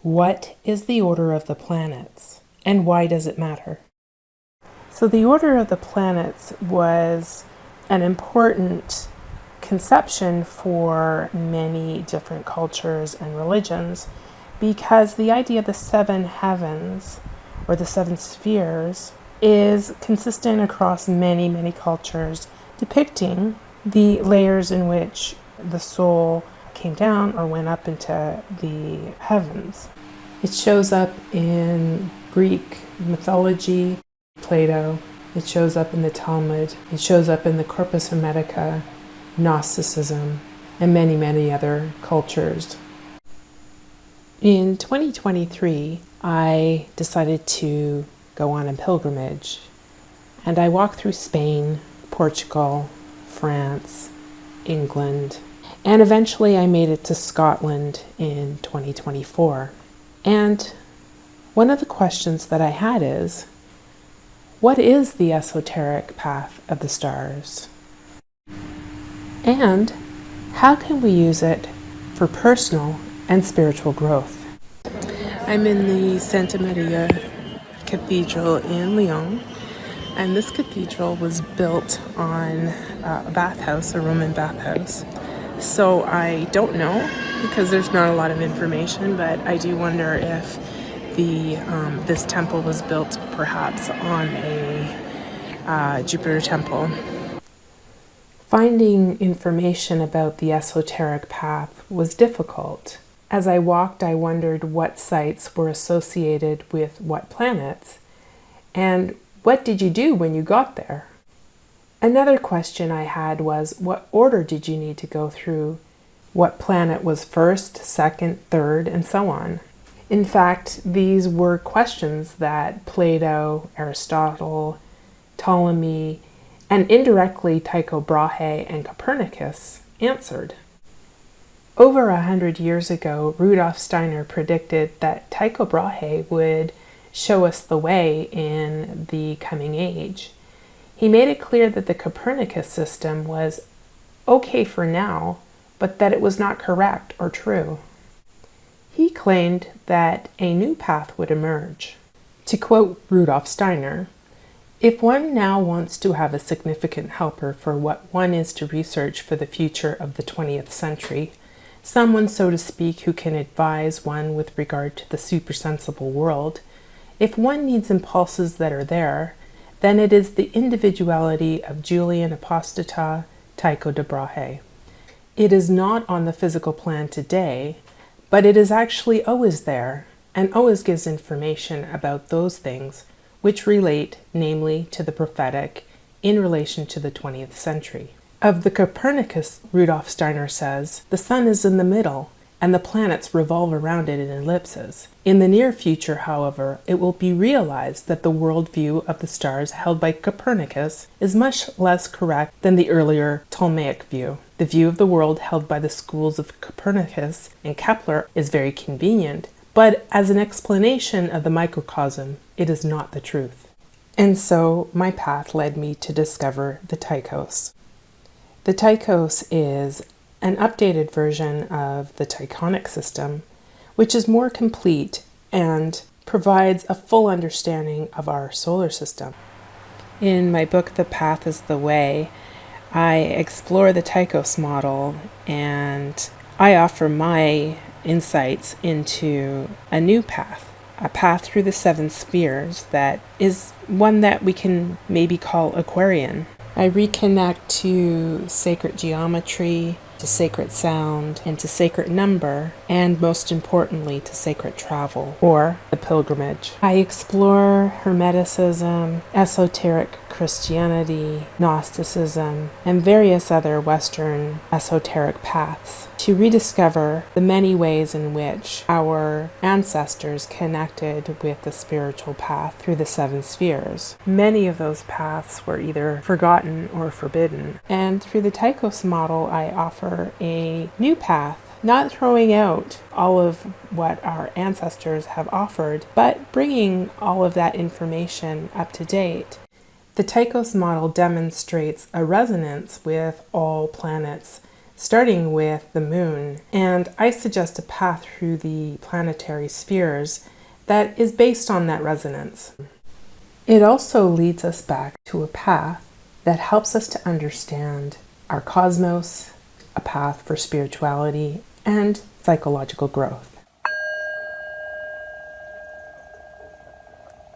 What is the order of the planets, and why does it matter? So the order of the planets was an important conception for many different cultures and religions, because the idea of the seven heavens or the seven spheres is consistent across many cultures, depicting the layers in which the soul came down or went up into the heavens. It shows up in Greek mythology, Plato. It shows up in the Talmud. It shows up in the Corpus Hermetica, Gnosticism, and many other cultures. In 2023, I decided to go on a pilgrimage, and I walked through Spain, Portugal, France, England, and eventually I made it to Scotland in 2024. And one of the questions that I had is, what is the esoteric path of the stars? And how can we use it for personal and spiritual growth? I'm in the Santa Maria Cathedral in Lyon, and this cathedral was built on a bathhouse, a Roman bathhouse. So I don't know, because there's not a lot of information, but I do wonder if this temple was built perhaps on a Jupiter temple. Finding information about the esoteric path was difficult. As I walked, I wondered what sites were associated with what planets, and what did you do when you got there? Another question I had was, what order did you need to go through? What planet was first, second, third, and so on? In fact, these were questions that Plato, Aristotle, Ptolemy, and indirectly Tycho Brahe and Copernicus answered. Over 100 years ago, Rudolf Steiner predicted that Tycho Brahe would show us the way in the coming age. He made it clear that the Copernicus system was okay for now, but that it was not correct or true. He claimed that a new path would emerge. To quote Rudolf Steiner, "If one now wants to have a significant helper for what one is to research for the future of the 20th century, someone, so to speak, who can advise one with regard to the supersensible world, if one needs impulses that are there, then it is the individuality of Julian Apostata Tycho de Brahe. It is not on the physical plan today, but it is actually always there, and always gives information about those things which relate, namely, to the prophetic in relation to the 20th century. Of the Copernicus, Rudolf Steiner says, the sun is in the middle, and the planets revolve around it in ellipses. In the near future, however, it will be realized that the worldview of the stars held by Copernicus is much less correct than the earlier Ptolemaic view. The view of the world held by the schools of Copernicus and Kepler is very convenient, but as an explanation of the microcosm, it is not the truth." And so my path led me to discover the Tychos. The Tychos is an updated version of the Tychonic system, which is more complete and provides a full understanding of our solar system. In my book, The Path is the Way, I explore the Tychos model, and I offer my insights into a new path, a path through the seven spheres that is one that we can maybe call Aquarian. I reconnect to sacred geometry, to sacred sound, and to sacred number, and most importantly to sacred travel, or the pilgrimage. I explore Hermeticism, esoteric Christianity, Gnosticism, and various other Western esoteric paths to rediscover the many ways in which our ancestors connected with the spiritual path through the seven spheres. Many of those paths were either forgotten or forbidden, and through the Tychos model I offer a new path, not throwing out all of what our ancestors have offered, but bringing all of that information up to date. The Tychos model demonstrates a resonance with all planets starting with the moon, and I suggest a path through the planetary spheres that is based on that resonance. It also leads us back to a path that helps us to understand our cosmos, a path for spirituality and psychological growth.